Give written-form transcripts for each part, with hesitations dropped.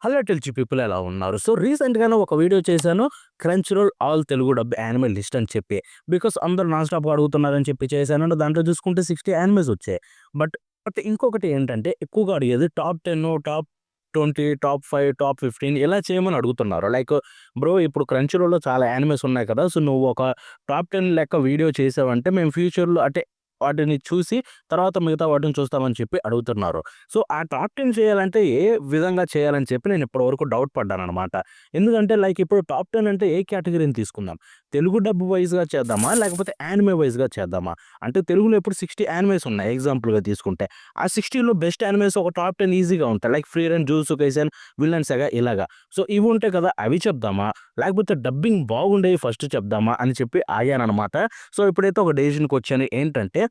Hello టెల్చి people ఎలా ఉన్నారు? So రీసెంట్‌గానే ఒక వీడియో చేశాను. Crunchyroll all Telugu dub anime list అని చెప్పి. బికాజ్ అందరూ నాన్ స్టాప్‌గా అడుగుతున్నారని చెప్పి చేశాను. దాంట్లో చూసుకుంటే 60 యానిమేస్ వచ్చాయి. బట్ ఇంకొకటి ఏంటంటే ఎక్కువగా అడిగేది టాప్ 10, టాప్ 20, టాప్ 5, టాప్ 15 ఇలా చేయమని అడుగుతున్నారు. లైక్ బ్రో ఇప్పుడు క్రంచ్ రోల్‌లో చాలా యానిమేస్ ఉన్నాయి కదా! సో నువ్వు ఒక టాప్ 10 లెక్క వీడియో చేసావంటే మేము ఫ్యూచర్‌లో అంటే వాటిని చూసి తర్వాత మిగతా వాటిని చూస్తామని చెప్పి అడుగుతున్నారు. సో, ఆ టాప్ 10 చేయాలంటే ఏ విధంగా చేయాలని చెప్పి నేను ఇప్పటి వరకు డౌట్ పడ్డాననమాట. ఎందుకంటే లైక్ ఇప్పుడు టాప్ 10 అంటే ఏ కేటగరీని తీసుకుందాం? తెలుగు డబ్ వైస్‌గా చేద్దామా? లేకపోతే యానిమే వైస్‌గా చేద్దామా? అంటే తెలుగులో ఇప్పుడు 60 యానిమేస్ ఉన్నాయి ఎగ్జాంపుల్‌గా తీసుకుంటే. ఆ 60లో బెస్ట్ యానిమేస్ ఒక టాప్ 10 ఈజీగా ఉంటాయి. Like 'free run', 'Jujutsu Kaisen', 'Vinland saga' ఇలాగా. సో, ఇవి ఉంటాయి కదా! అవి చెప్దామా? లేకపోతే డబ్బింగ్ బాగుండేవి ఫస్ట్ చెప్దామా? అని చెప్పి ఆగాననమాట. సో, ఇప్పుడైతే ఒక డెసిషన్‌కొచ్చాను. ఏంటంటే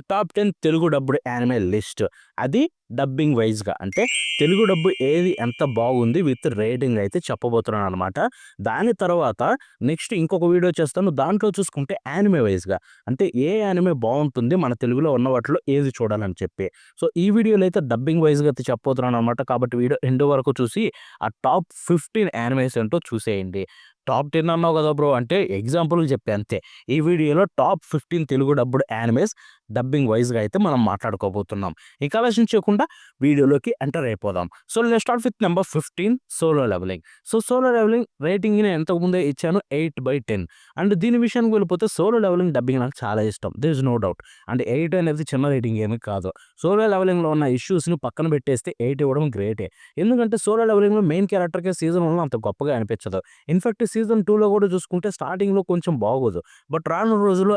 top 10 Telugu dubbed anime list. అది డబ్బింగ్ వైస్‌గా. అంటే తెలుగు డబ్బు ఏది ఎంత బాగుంది విత్ రేటింగ్ అయితే చెప్పబోతున్నాననమాట. దాని తర్వాత నెక్స్ట్ ఇంకొక వీడియో చేస్తాను. దాంట్లో చూసుకుంటే యానిమే వైస్‌గా. అంటే ఏ యానిమే బావుంటుంది మన తెలుగులో ఉన్న వాటిలో ఏది చూడాలని చెప్పి. సో, ఈ వీడియోలో అయితే డబ్బింగ్ వైస్‌గా అయితే చెప్పబోతున్నాననమాట. కాబట్టి వీడియో ఎండ్ వరకు చూసి ఆ టాప్ 15 యానిమేస్ ఏంటో చూసేయండి. టాప్ 10 అన్నావు కదా బ్రో! అంటే ఎగ్జాంపుల్‌కి చెప్పా అంతే. ఈ వీడియోలో top 15 Telugu dubbed animes dubbing వైస్‌గా అయితే మనం మాట్లాడుకోబోతున్నాం. ఇక ఆలస్యం చేయకుండా వీడియోలోకి ఎంటర్ అయిపోదాం. So, let's start with number 15 solo leveling. So, solo leveling rating నేను ఇంతకు ముందే ఇచ్చాను 8/10 అండ్ దీని విషయానికి వెళ్ళిపోతే సోలో లెవెలింగ్ డబ్బింగ్ నాకు చాలా ఇష్టం. There is no doubt. అంటే 8 అనేది చిన్న రేటింగ్ ఏమి కాదు. సోలో లెవెలింగ్‌లో ఉన్న ఇష్యూస్‌ని పక్కన పెట్టేస్తే 8 ఇవ్వడం గ్రేటే. ఎందుకంటే సోలో లెవెలింగ్‌లో మెయిన్ క్యారెక్టర్‌కే సీజన్ 1లో అంత గొప్పగా అనిపించదు. ఇన్‌ఫాక్ట్ సీజన్ 2లో కూడా చూసుకుంటే స్టార్టింగ్‌లో కొంచెం బాగోదు. బట్ రానున్న రోజుల్లో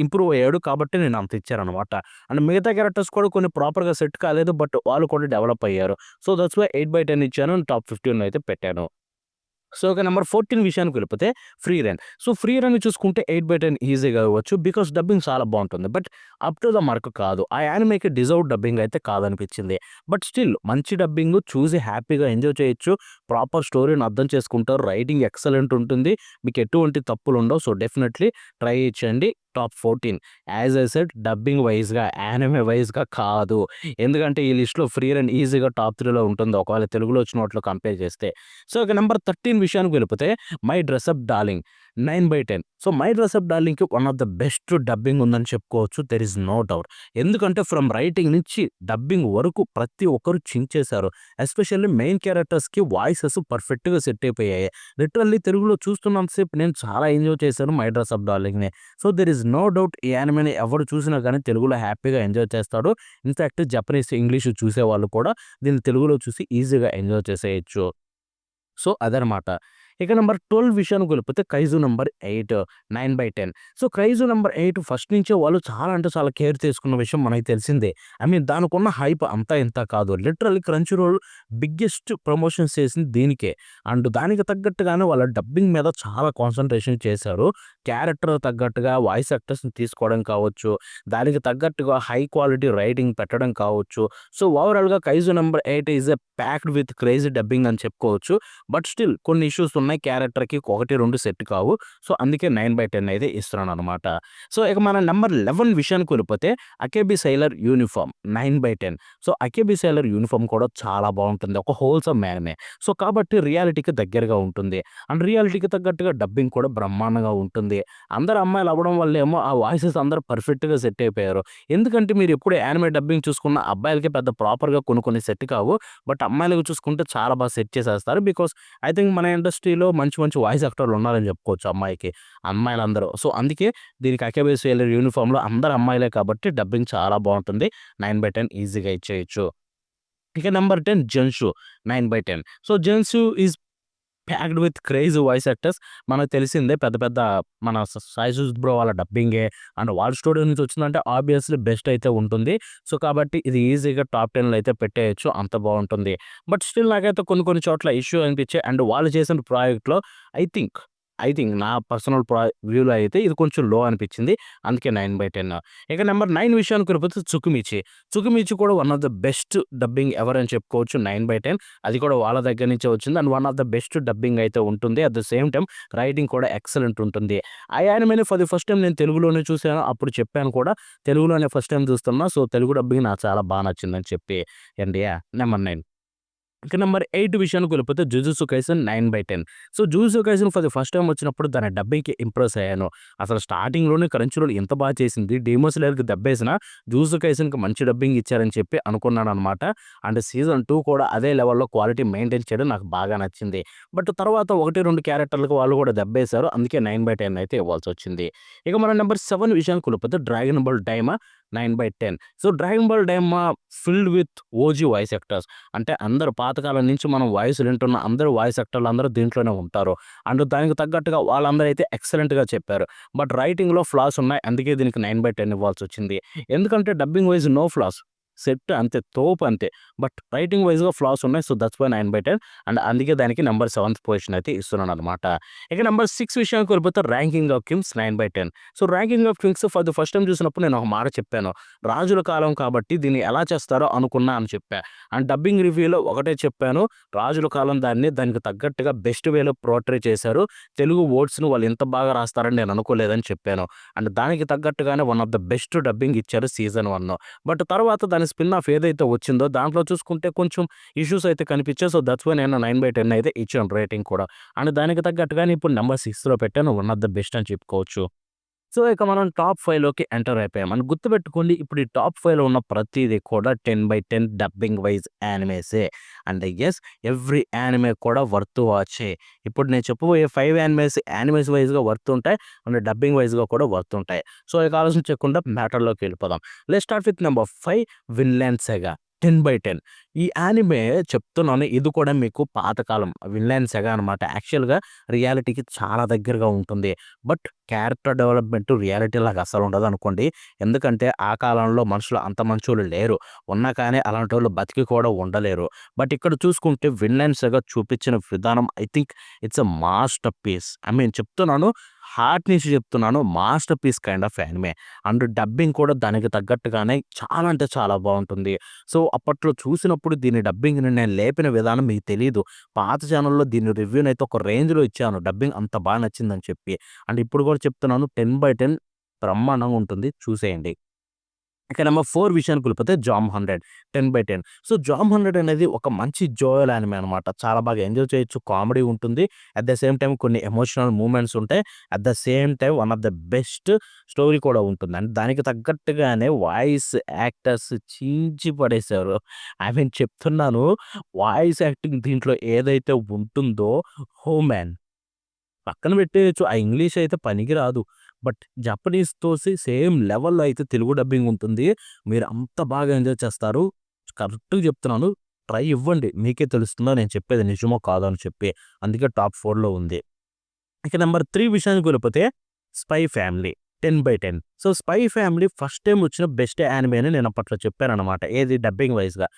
ఇంప్రూవ్ అయ్యాడు కాబట్టి నేను అంత ఇచ్చాననమాట. అండ్ మిగతా క్యారెక్టర్స్ కూడా కొన్ని ప్రాపర్‌గా సెట్ కాలేదు. బట్ వాళ్ళు కూడా డెవలప్ అయ్యారు. సో, దట్స్ వై 8/10 ఇచ్చాను. టాప్ 15లో అయితే పెట్టాను. సో, ఇక నంబర్ 14 విషయానికి వెళ్ళిపోతే 'free run'. So, 'free run' చూసుకుంటే 8/10 ఈజీగా ఇవ్వచ్చు. బికాస్ డబ్బింగ్ చాలా బావుంటుంది. But up to the mark కాదు. ఆ యానిమేకి డిజర్వ్డ్ డబ్బింగ్ అయితే కాదనిపించింది. బట్ స్టిల్ మంచి డబ్బింగ్ చూసి హ్యాపీగా ఎంజాయ్ చేయొచ్చు. ప్రాపర్ స్టోరీని అర్థం చేసుకుంటారు. రైటింగ్ ఎక్సలెంట్ ఉంటుంది. మీకు ఎటువంటి తప్పులుండవు. సో, డెఫినైట్‌లీ ట్రై చేయండి. Top 14 as I said dubbing వైస్‌గా, యానిమే వైస్‌గా కాదు. ఎందుకంటే ఈ లిస్ట్‌లో 'ఫ్రీ రన్' ఈజీగా టాప్ 3లో ఉంటుంది. ఒకవేళ తెలుగులో వచ్చిన వాటిలో కంపేర్ చేస్తే. సో, ఇక నంబర్ 13 విషయానికి వెళ్ళిపోతే 'my dress up darling' 9/10. So, 'my dress up డార్లింగ్‌కి' one of the best dubbing ఉందని చెప్పుకోవచ్చు. There is no doubt. ఎందుకంటే ఫ్రమ్ రైటింగ్ నుంచి డబ్బింగ్ వరకు ప్రతి ఒక్కరు చించేశారు. ఎస్పెషల్లీ మెయిన్ క్యారెక్టర్స్‌కి వాయిసెస్ పర్ఫెక్ట్‌గా సెట్ అయిపోయాయి. లిటరల్లీ తెలుగులో చూస్తున్నంత సేపు నేను చాలా ఎంజాయ్ చేశాను 'మై డ్రెసప్ డార్లింగ్‌ని.' So, there is no doubt ఈ యానిమేని ఎవరు చూసినా గానీ తెలుగులో హ్యాపీగా ఎంజాయ్ చేస్తాడు. ఇన్‌ఫాక్ట్ జపనీస్, ఇంగ్లీష్ చూసేవాళ్ళు కూడా దీన్ని తెలుగులో చూసి ఈజీగా ఎంజాయ్ చేసేయొచ్చు. సో, అదనమాట. ఇక నంబర్ 12 విషయానికి వెళ్ళిపోతే 'kaiju number 8' 9/10. So, 'kaiju number 8' first నుంచే వాళ్ళు చాలా అంటే చాలా కేర్ తీసుకున్న విషయం మనకు తెలిసిందే. ఐ మీన్ దానికున్న హైప్ అంతా ఇంత కాదు. Literally Crunchyroll biggest promotions చేసింది దీనికే. అండ్ దానికి తగ్గట్టుగానే వాళ్ళ డబ్బింగ్ మీద చాలా కాన్సంట్రేషన్ చేశారు. క్యారెక్టర్ తగ్గట్టుగా వాయిస్ యాక్టర్స్‌ని తీసుకోవడం కావచ్చు, దానికి తగ్గట్టుగా హై క్వాలిటీ రైటింగ్ పెట్టడం కావచ్చు. సో, ఓవరాల్‌గా 'kaiju number 8' is a packed with crazy dubbing అని చెప్పుకోవచ్చు. బట్ స్టిల్ కొన్ని ఇష్యూస్ ఉన్నాయి. క్యారెక్టర్‌కి 1, 2 సెట్ కావు. సో, అందుకే 9/10 అయితే ఇస్తున్నాననమాట. సో, ఇక మన నంబర్ 11 విషయానికి వెళ్ళిపోతే 'Akebi sailor uniform' 9/10. So, 'Akebi sailor uniform' కూడా చాలా బావుంటుంది. ఒక హోల్‌సమ్ యానిమే. సో, కాబట్టి రియాలిటీకి దగ్గరగా ఉంటుంది. అండ్ రియాలిటీకి తగ్గట్టుగా డబ్బింగ్ కూడా బ్రహ్మాండంగా ఉంటుంది. అందరూ అమ్మాయిలు అవ్వడం వల్లేమో ఆ వాయిసెస్ అందరూ పర్ఫెక్ట్‌గా సెట్ అయిపోయారు. ఎందుకంటే మీరు ఎప్పుడు యానిమే డబ్బింగ్ చూసుకున్న అబ్బాయిలకి పెద్ద ప్రాపర్‌గా కొన్ని కొన్ని సెట్ కావు. బట్ అమ్మాయిలకి చూసుకుంటే చాలా బాగా సెట్ చేసేస్తారు. బికాజ్ ఐ థింక్ మన ఇండస్ట్రీలో మంచి మంచి వాయిస్ యాక్టర్లు ఉన్నారని చెప్పుకోవచ్చు అమ్మాయికి. అమ్మాయిలందరూ. సో, అందుకే దీనికి 'అకేబి సైలర్ యూనిఫార్మ్‌లో' అందరూ అమ్మాయిలే కాబట్టి డబ్బింగ్ చాలా బావుంటుంది. 9/10 ఈజీగా ఇచ్చేయొచ్చు. ఇక number 10 'Zenshu' 9/10. So, 'Zenshu' is packed with crazy voice actors. మనకు తెలిసిందే పెద్ద పెద్ద మన 'సాయి సుజిత్ బ్రో' వాళ్ళ డబ్బింగే అండ్ వాళ్ళ స్టూడియో నుంచి వచ్చిందంటే ఆబ్వియస్‌లీ బెస్ట్ అయితే ఉంటుంది. సో, కాబట్టి ఇది ఈజీగా టాప్ 10లో అయితే పెట్టేయొచ్చు. అంత బావుంటుంది. బట్ స్టిల్ నాకైతే కొన్ని కొన్ని చోట్ల ఇష్యూ అనిపించాయి. అండ్ వాళ్ళు చేసిన ప్రాజెక్ట్‌లో ఐ థింక్, నా పర్సనల్ వ్యూలో అయితే ఇది కొంచెం లో అనిపించింది. అందుకే 9/10. ఇక నంబర్ 9 విషయానికి వెళ్ళిపోతే 'త్సుకుమిచి'. 'త్సుకుమిచి' కూడా one of the best dubbing ever అని చెప్పుకోవచ్చు. 9/10 అది కూడా వాళ్ళ దగ్గర నుంచే వచ్చింది. And one of the best dubbing అయితే ఉంటుంది. At the same time writing కూడా ఎక్సలెంట్ ఉంటుంది. ఆ యానిమేని ఫర్ ది ఫస్ట్ టైమ్ నేను తెలుగులోనే చూసాను. అప్పుడు చెప్పాను కూడా తెలుగులోనే ఫస్ట్ టైమ్ చూస్తున్నా. సో, తెలుగు డబ్బింగ్ నాకు చాలా నచ్చిందని చెప్పి. And number 9. ఇక నంబర్ 8 విషయానికి వెళ్ళిపోతే 'jujutsu Kaisen' 9/10. So 'jujutsu Kaisen' for the first time వచ్చినప్పుడు దాని డబ్బింగ్‌కి ఇంప్రెస్ అయ్యాను. అసలు స్టార్టింగ్‌లోనే క్రంచ్‌రోల్ ఎంత బా చేసింది. 'డీమన్ స్లేయర్‌కి' దెబ్బేసినా 'జుజుత్సు కైసెన్‌కి' మంచి డబ్బింగ్ ఇచ్చారని చెప్పి అనుకున్నాననమాట. అండ్ సీజన్ 2 కూడా అదే లెవెల్‌లో క్వాలిటీ మెయింటైన్ చేయడం నాకు బాగా నచ్చింది. బట్ తర్వాత 1, 2 క్యారెక్టర్‌లకి వాళ్ళు కూడా దెబ్బేశారు. అందుకే 9/10 అయితే ఇవ్వాల్సొచ్చింది. ఇక మనం నంబర్ 7 విషయానికి వెళ్ళిపోతే 'Dragon Ball Daima' 9/10. So 'Dragon Ball Daima' filled with OG voice actors. అంటే అందరూ పాతకాలం నుంచి మనం వాయిస్‌లు వింటున్న అందరూ వాయిస్ యాక్టర్లు అందరూ దీంట్లోనే ఉంటారు. అండ్ దానికి తగ్గట్టుగా వాళ్ళందరూ అయితే ఎక్సలెంట్‌గా చెప్పారు. బట్ రైటింగ్‌లో ఫ్లాస్ ఉన్నాయి. అందుకే దీనికి 9/10 ఇవ్వాల్సొచ్చింది. ఎందుకంటే dubbing wise no flaws. Set అంతే తోపు అంతే. బట్ రైటింగ్ వైస్‌గా ఫ్లాస్ ఉన్నాయి. సో దట్స్ వై 9/10 అండ్ అందుకే దానికి నంబర్ 7థ్ పొజిషన్ అయితే ఇస్తున్నాననమాట. ఇక నంబర్ 6 విషయానికి వెళ్ళిపోతే 'ranking of Kings' 9/10. So 'ranking of Kings' for the first time చూసినప్పుడు నేను ఒక మాట చెప్పాను. రాజుల కాలం కాబట్టి దీన్ని ఎలా చేస్తారో అనుకున్నా అని చెప్పా. అండ్ డబ్బింగ్ రివ్యూలో ఒకటే చెప్పాను. రాజుల కాలం దానికి తగ్గట్టుగా బెస్ట్ వేలో పోర్ట్రే చేశారు. తెలుగు వర్డ్స్‌ని వాళ్ళు ఇంత బాగా రాస్తారని నేను అనుకోలేదని చెప్పాను. అండ్ దానికి తగ్గట్టుగానే one of the best dubbing ఇచ్చారు సీజన్ 1. బట్ తర్వాత దాని స్పిన్ ఆఫ్ ఏదైతే వచ్చిందో దాంట్లో చూసుకుంటే కొంచెం ఇష్యూస్ అయితే కనిపించాయి. సో దట్స్ వై నేను 9/10 అయితే ఇచ్చాను రేటింగ్ కూడా. అండ్ దానికి తగ్గట్టుగానే ఇప్పుడు నంబర్ 6లో పెట్టాను. వన్ ఆఫ్ ద బెస్ట్ అని చెప్పుకోవచ్చు. సో, ఇక మనం టాప్ 5లోకి ఎంటర్ అయిపోయాం. మనం గుర్తుపెట్టుకోండి ఇప్పుడు ఈ టాప్ 5లో ఉన్న ప్రతీది కూడా 10/10 డబ్బింగ్ వైస్ యానిమేసే. అండ్ యెస్ ఎవ్రి యానిమే కూడా వర్త్ వాచే. ఇప్పుడు నేను చెప్పబోయే 5 యానిమేస్ వైస్‌గా వర్త్ ఉంటాయి. అండ్ డబ్బింగ్ వైస్‌గా కూడా వర్త్ ఉంటాయి. సో, ఇక ఆలోచించకుండా మ్యాటర్‌లోకి వెళ్ళిపోదాం. Let's start with number 5 Vinland saga 10/10. ఈ యానిమే చెప్తున్నాను ఇది కూడా మీకు పాతకాలం విన్‌లాండ్ సాగా అనమాట. యాక్చువల్‌గా రియాలిటీకి చాలా దగ్గరగా ఉంటుంది. బట్ క్యారెక్టర్ డెవలప్‌మెంట్ రియాలిటీలాగా అస్సలుండదనుకోండి. ఎందుకంటే ఆ కాలంలో మనుషులు అంత మంచోళ్ళు లేరు. ఉన్నా కానీ అలాంటోళ్ళు బతికి కూడా ఉండలేరు. బట్ ఇక్కడ చూసుకుంటే విన్‌లాండ్ సాగా చూపించిన విధానం I think it's a masterpiece. I mean చెప్తున్నాను హార్ట్ నుంచి చెప్తున్నాను masterpiece kind of anime. And dubbing కూడా దానికి తగ్గట్టుగానే చాలా అంటే చాలా బావుంటుంది. సో, అప్పట్లో చూసినప్పుడు దీని డబ్బింగ్‌ని నేను లేపిన విధానం మీకు తెలీదు. పాత ఛానెల్‌లో దీని రివ్యూనైతే ఒక రేంజ్‌లో ఇచ్చాను. డబ్బింగ్ అంత బా నచ్చిందని చెప్పి. అండ్ ఇప్పుడు కూడా చెప్తున్నాను 10/10 బ్రహ్మాండంగా ఉంటుంది. చూసేయండి. ఇక నంబర్ 4 విషయానికి వెళ్ళిపోతే 'జామ్ 100' 10/10. సో, 'జామ్ 100' అనేది ఒక మంచి జోయల్ యానిమే అనమాట. చాలా బాగా ఎంజాయ్ చేయొచ్చు. కామెడీ ఉంటుంది. అట్ ద సేమ్ టైమ్ కొన్ని ఎమోషనల్ మూవ్‌మెంట్స్ ఉంటాయి. At the same time one of the best story కూడా ఉంటుంది. అండ్ దానికి తగ్గట్టుగానే వాయిస్ యాక్టర్స్ చించి పడేశారు. ఐ మీన్ చెప్తున్నాను వాయిస్ యాక్టింగ్ దీంట్లో ఏదైతే ఉంటుందో ఓహ్ మ్యాన్! పక్కన పెట్టేయొచ్చు. ఆ ఇంగ్లీష్ అయితే పనికి రాదు. బట్ జపనీస్ సేమ్ లెవెల్‌లో అయితే తెలుగు డబ్బింగ్ ఉంటుంది. మీరు అంత బాగా ఎంజాయ్ చేస్తారు. కరెక్ట్‌గా చెప్తున్నాను. ట్రై ఇవ్వండి. మీకే తెలుస్తుందో నేను చెప్పేది నిజమో కాదో అని చెప్పి. అందుకే టాప్ 4లో ఉంది. ఇక నంబర్ 3 విషయానికి వెళ్ళిపోతే 'spy family' 10/10. So, 'spy family' first time వచ్చిన బెస్ట్ యానిమే అని నేను అప్పట్లో చెప్పాననమాట. ఏది డబ్బింగ్ వైస్‌గా.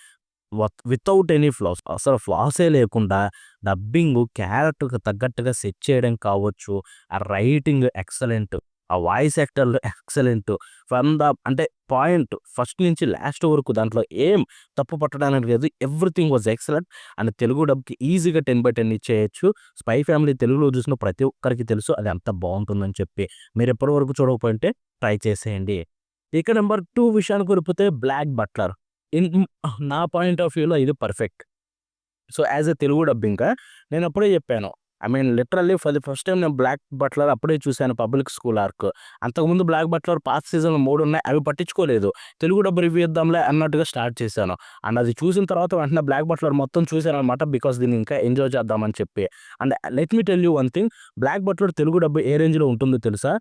Without any floss. అసలు ఫ్లాసే లేకుండా డబ్బింగు క్యారెక్టర్‌కి తగ్గట్టుగా సెట్ చేయడం కావచ్చు. ఆ రైటింగ్ ఎక్సలెంట్. ఆ వాయిస్ యాక్టర్లు ఎక్సలెంట్. ఫ్రమ్ ద అంటే పాయింట్ ఫస్ట్ నుంచి లాస్ట్ వరకు దాంట్లో ఏం తప్పు పట్టడానికి లేదు. Everything was excellent. And Telugu డబ్‌కి ఈజీగా 10/10 ఇచ్చేయొచ్చు. 'స్పై ఫ్యామిలీ' తెలుగులో చూసిన ప్రతి ఒక్కరికి తెలుసు అది ఎంత బావుంటుందని చెప్పి. మీరు ఇప్పటి వరకు చూడకపోయుంటే ట్రై చేసేయండి. ఇక నంబర్ 2 విషయానికి వెళ్ళిపోతే 'బ్లాక్ బట్లర్.' ఇన్ నా పాయింట్ ఆఫ్ వ్యూలో ఇది perfect. So, as a Telugu డబ్బింగ్‌గా నేనప్పుడే చెప్పాను. I mean literally for the first time నేను 'బ్లాక్ బట్లర్' అప్పుడే చూసాను పబ్లిక్ స్కూల్ ఆర్క్. అంతకుముందు 'బ్లాక్ బట్లర్' పాత సీజన్‌లు 3 ఉన్నాయి. అవి పట్టించుకోలేదు. తెలుగు డబ్ రివ్యూ ఇద్దాంలే అన్నట్టుగా స్టార్ట్ చేశాను. అండ్ అది చూసిన తర్వాత వెంటనే 'బ్లాక్ బట్లర్' మొత్తం చూసాననమాట. బికాస్ దీన్ని ఇంకా ఎంజాయ్ చేద్దామని చెప్పి. And let me tell you one thing 'black butler' Telugu dub ఏ రేంజ్‌లో ఉంటుందో తెలుసా?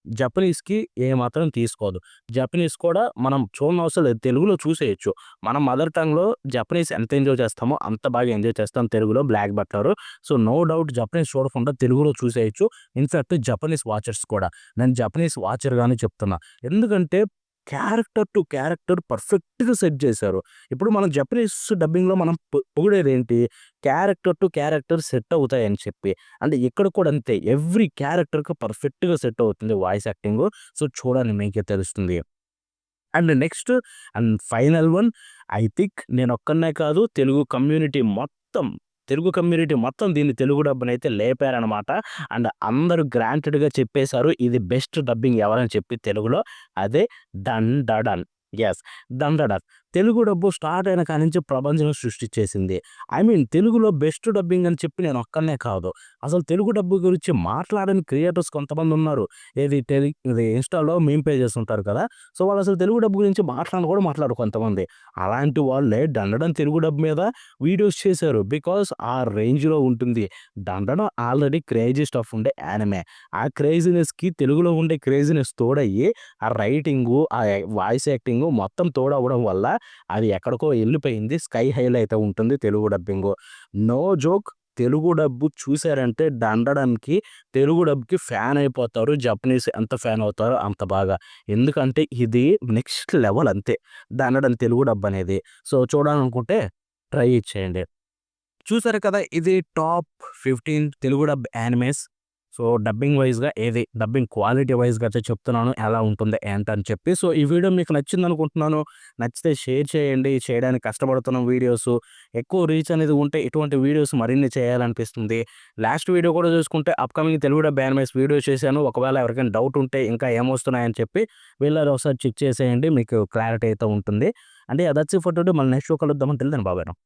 జపనీస్‌కి ఏమాత్రం తీసుకోదు. జపనీస్ కూడా మనం చూడనవసరం లేదు. తెలుగులో చూసేయొచ్చు. మన మదర్ టంగ్‌లో జపనీస్ ఎంత ఎంజాయ్ చేస్తామో అంత బాగా ఎంజాయ్ చేస్తాం తెలుగులో 'black butler.' So, no doubt Japanese చూడకుండా తెలుగులో చూసేయొచ్చు. ఇన్‌ఫాక్ట్ జపనీస్ వాచర్స్ కూడా. నేను జపనీస్ వాచర్‌గానే చెప్తున్నా. ఎందుకంటే క్యారెక్టర్ టు క్యారెక్టర్ పర్ఫెక్ట్‌గా సెట్ చేశారు. ఇప్పుడు మనం జపనీస్ డబ్బింగ్‌లో మనం పొగిడేదేంటి? క్యారెక్టర్ టు క్యారెక్టర్ సెట్ అవుతాయని చెప్పి. అంటే ఇక్కడ కూడా అంతే. ఎవ్రి క్యారెక్టర్‌కి పర్ఫెక్ట్‌గా సెట్ అవుతుంది వాయిస్ యాక్టింగు. సో, చూడండి మీకే తెలుస్తుంది. And next and final one I think నేనొక్కడినే కాదు తెలుగు కమ్యూనిటీ మొత్తం దీన్ని తెలుగు డబ్బునైతే లేపారనమాట. అండ్ అందరూ గ్రాంటెడ్‌గా చెప్పేసారు. ఇది బెస్ట్ డబ్బింగ్ ఎవరని చెప్పి తెలుగులో. అదే 'డండడన్.' యెస్ 'డండడన్.' తెలుగు డబ్బు స్టార్ట్ అయిన కాడ్నుంచి ప్రపంచం సృష్టించేసింది. ఐ మీన్ తెలుగులో బెస్ట్ డబ్బింగ్ అని చెప్పి నేను ఒక్కడినే కాదు. అసలు తెలుగు డబ్బు గురించి మాట్లాడని క్రియేటర్స్ కొంతమందున్నారు. ఇది ఇన్‌స్టాలో మీమ్ పేజెస్ ఉంటారు కదా! సో, వాళ్ళసలు తెలుగు డబ్బు గురించి మాట్లాడను కూడా మాట్లాడరు కొంతమంది. అలాంటి వాళ్ళే 'డండడం' తెలుగు డబ్ మీద వీడియోస్ చేశారు. బికాజ్ ఆ రేంజ్‌లో ఉంటుంది. 'డండడం' ఆల్రెడీ క్రేజీ స్టఫ్ ఉండే యానిమే. ఆ క్రేజీనెస్‌కి తెలుగులో ఉండే క్రేజీనెస్ తోడయ్యి, ఆ రైటింగు, వాయిస్ యాక్టింగు మొత్తం తోడవ్వడం వల్ల అది ఎక్కడికో ఎళ్ళిపోయింది. స్కై హైలో అయితే ఉంటుంది Telugu dubbing. No joke, Telugu dub చూసారంటే 'డండడం'కి తెలుగు డబ్‌కి ఫ్యాన్ అయిపోతారు. జపనీస్ ఎంత ఫ్యాన్ అవుతారో అంత బాగా. ఎందుకంటే ఇది నెక్స్ట్ లెవెల్ అంతే. 'డండడం' తెలుగు డబ్ అనేది. సో, చూడాలనుకుంటే ట్రై చేయండి. చూసారు కదా! ఇది top 15 Telugu dub animes. So, dubbing వైస్‌గా డబ్బింగ్ క్వాలిటీ వైస్‌గా అయితే చెప్తున్నాను. ఎలా ఉంటుంది ఏంటని చెప్పి. సో, ఈ వీడియో మీకు నచ్చిందనుకుంటున్నాను. నచ్చితే షేర్ చేయండి. చేయడానికి కష్టపడుతున్నాం వీడియోసు. ఎక్కువ రీచ్ అనేది ఉంటే ఇటువంటి వీడియోస్ మరిన్ని చేయాలనిపిస్తుంది. లాస్ట్ వీడియో కూడా చూసుకుంటే upcoming Telugu dub animes video చేశాను. ఒకవేళ ఎవరికైనా డౌట్ ఉంటే ఇంకా ఏమొస్తున్నాయని చెప్పి వెళ్ళి ఒకసారి చెక్ చేసేయండి. మీకు క్లారిటీ అయితే ఉంటుంది. అంటే దట్స్ ఇట్ ఫర్ టుడే. మళ్ళీ నెక్స్ట్ షో కలుద్దాం. Till then bye bye now.